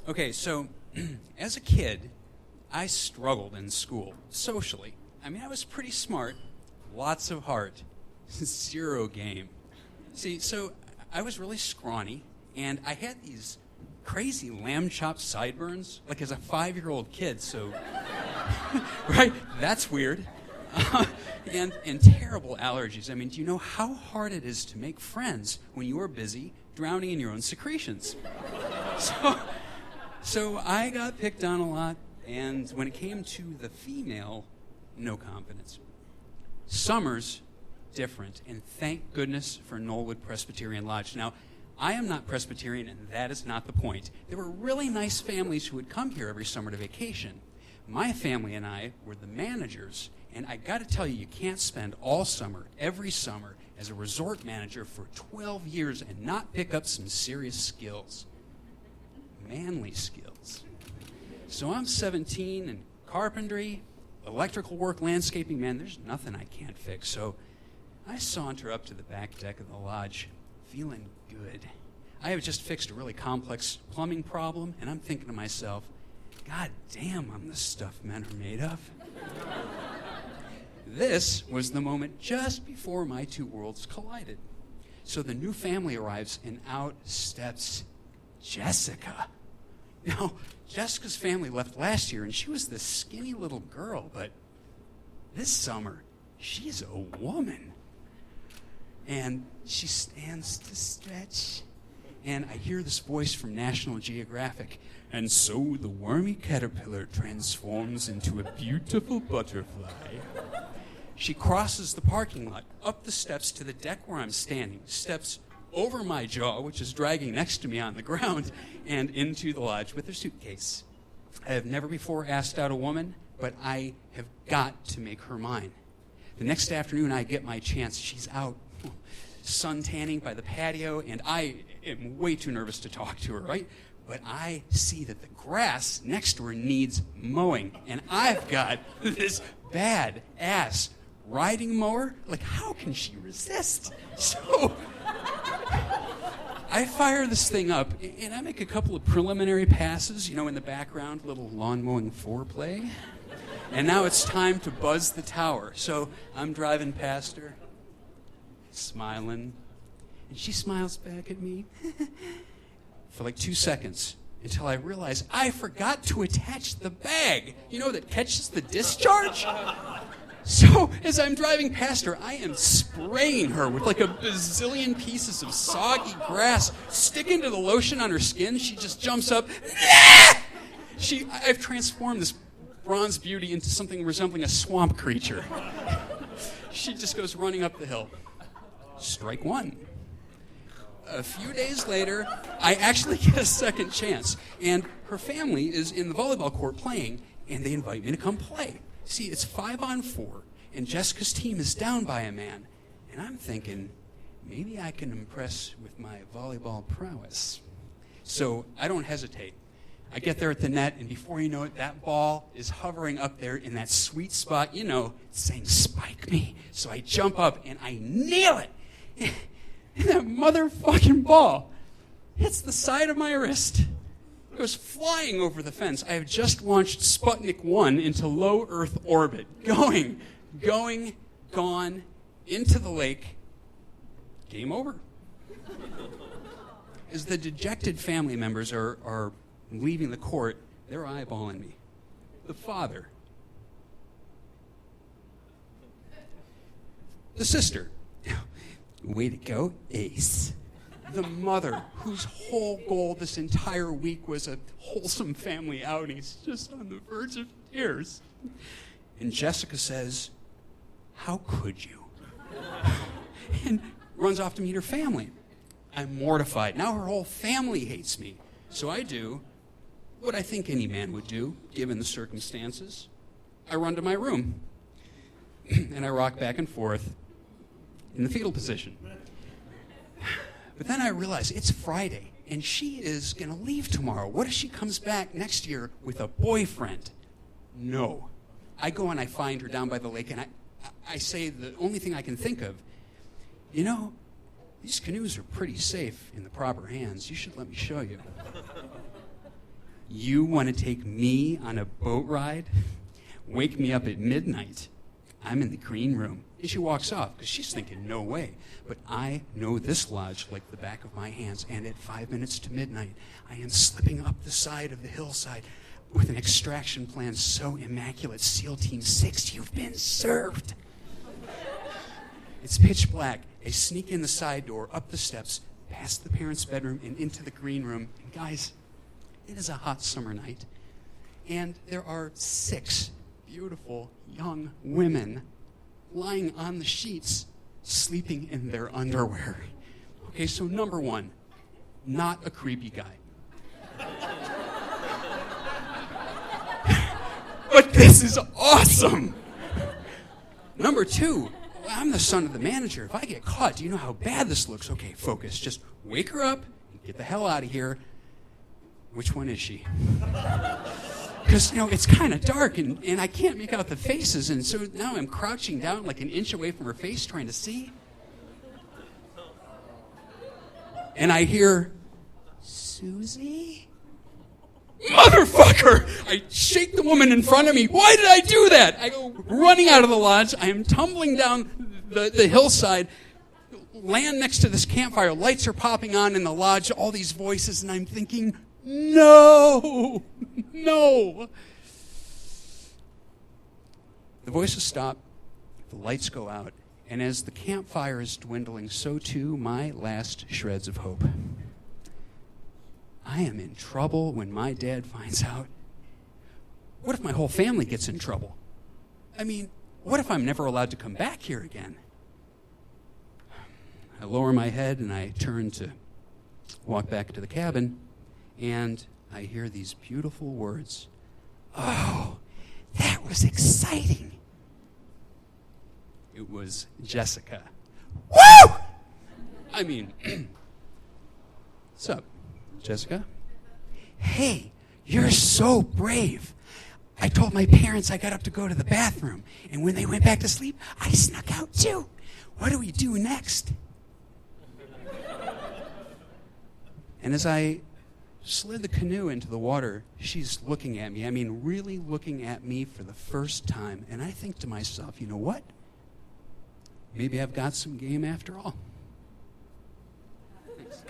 Okay, so as a kid, I struggled in school, socially. I mean, I was pretty smart, lots of heart, zero game. See, so I was really scrawny, and I had these crazy lamb chop sideburns, like as a 5-year-old kid, so, right? That's weird. And terrible allergies. I mean, do you know how hard it is to make friends when you are busy drowning in your own secretions? So I got picked on a lot, and when it came to the female, no confidence. Summers, different, and thank goodness for Knollwood Presbyterian Lodge. Now, I am not Presbyterian, and that is not the point. There were really nice families who would come here every summer to vacation. My family and I were the managers, and I got to tell you, you can't spend all summer, every summer, as a resort manager for 12 years and not pick up some serious skills. Manly skills. So I'm 17, and carpentry, electrical work, landscaping, man, there's nothing I can't fix. So I saunter up to the back deck of the lodge, feeling good. I have just fixed a really complex plumbing problem, and I'm thinking to myself, God damn, I'm the stuff men are made of. This was the moment just before my two worlds collided. So the new family arrives, and out steps Jessica. Now, Jessica's family left last year, and she was this skinny little girl, but this summer, she's a woman. And she stands to stretch, and I hear this voice from National Geographic, and so the wormy caterpillar transforms into a beautiful butterfly. She crosses the parking lot, up the steps to the deck where I'm standing, steps over my jaw, which is dragging next to me on the ground, and into the lodge with her suitcase. I have never before asked out a woman, but I have got to make her mine. The next afternoon, I get my chance. She's out sun tanning by the patio, and I am way too nervous to talk to her, right? But I see that the grass next to her needs mowing, and I've got this bad-ass riding mower. Like, how can she resist? So I fire this thing up, and I make a couple of preliminary passes, in the background, little lawn mowing foreplay. And now it's time to buzz the tower. So I'm driving past her, smiling, and she smiles back at me for like 2 seconds until I realize I forgot to attach the bag, that catches the discharge. So as I'm driving past her, I am spraying her with like a bazillion pieces of soggy grass, sticking to the lotion on her skin. She just jumps up. I've transformed this bronze beauty into something resembling a swamp creature. She just goes running up the hill. Strike one. A few days later, I actually get a second chance, and her family is in the volleyball court playing, and they invite me to come play. See, it's 5-on-4, and Jessica's team is down by a man, and I'm thinking, maybe I can impress with my volleyball prowess. So I don't hesitate. I get there at the net, and before you know it, that ball is hovering up there in that sweet spot, saying, spike me. So I jump up, and I nail it. And that motherfucking ball hits the side of my wrist. It goes flying over the fence. I have just launched Sputnik 1 into low Earth orbit. Going, gone, into the lake. Game over. As the dejected family members are leaving the court, they're eyeballing me. The father. The sister. Way to go, ace. The mother, whose whole goal this entire week was a wholesome family outing, is just on the verge of tears. And Jessica says, how could you? And runs off to meet her family. I'm mortified. Now her whole family hates me. So I do what I think any man would do, given the circumstances. I run to my room, and I rock back and forth in the fetal position. But then I realize it's Friday, and she is going to leave tomorrow. What if she comes back next year with a boyfriend? No. I go and I find her down by the lake, and I say the only thing I can think of, these canoes are pretty safe in the proper hands. You should let me show you. You want to take me on a boat ride? Wake me up at midnight. I'm in the green room. And she walks off because she's thinking, no way. But I know this lodge like the back of my hands. And at 5 minutes to midnight, I am slipping up the side of the hillside with an extraction plan so immaculate. SEAL Team 6, you've been served. It's pitch black. I sneak in the side door, up the steps, past the parents' bedroom, and into the green room. And guys, it is a hot summer night. And there are 6 beautiful young women lying on the sheets, sleeping in their underwear. Okay, so number 1, not a creepy guy. But this is awesome. Number 2, I'm the son of the manager. If I get caught, do you know how bad this looks? Okay, focus. Just wake her up and get the hell out of here. Which one is she? Because, it's kind of dark, and I can't make out the faces, and so now I'm crouching down like an inch away from her face trying to see. And I hear, Susie? Motherfucker! I shake the woman in front of me. Why did I do that? I go running out of the lodge. I am tumbling down the hillside, land next to this campfire. Lights are popping on in the lodge, all these voices, and I'm thinking, no! The voices stop, the lights go out, and as the campfire is dwindling, so too my last shreds of hope. I am in trouble when my dad finds out. What if my whole family gets in trouble? I mean, what if I'm never allowed to come back here again? I lower my head and I turn to walk back to the cabin, and I hear these beautiful words. Oh, that was exciting. It was Jessica. Woo! I mean, what's up, Jessica? Hey, you're so brave. I told my parents I got up to go to the bathroom, and when they went back to sleep, I snuck out too. What do we do next? And as I slid the canoe into the water, she's looking at me. I mean, really looking at me for the first time. And I think to myself, you know what? Maybe I've got some game after all. Thanks.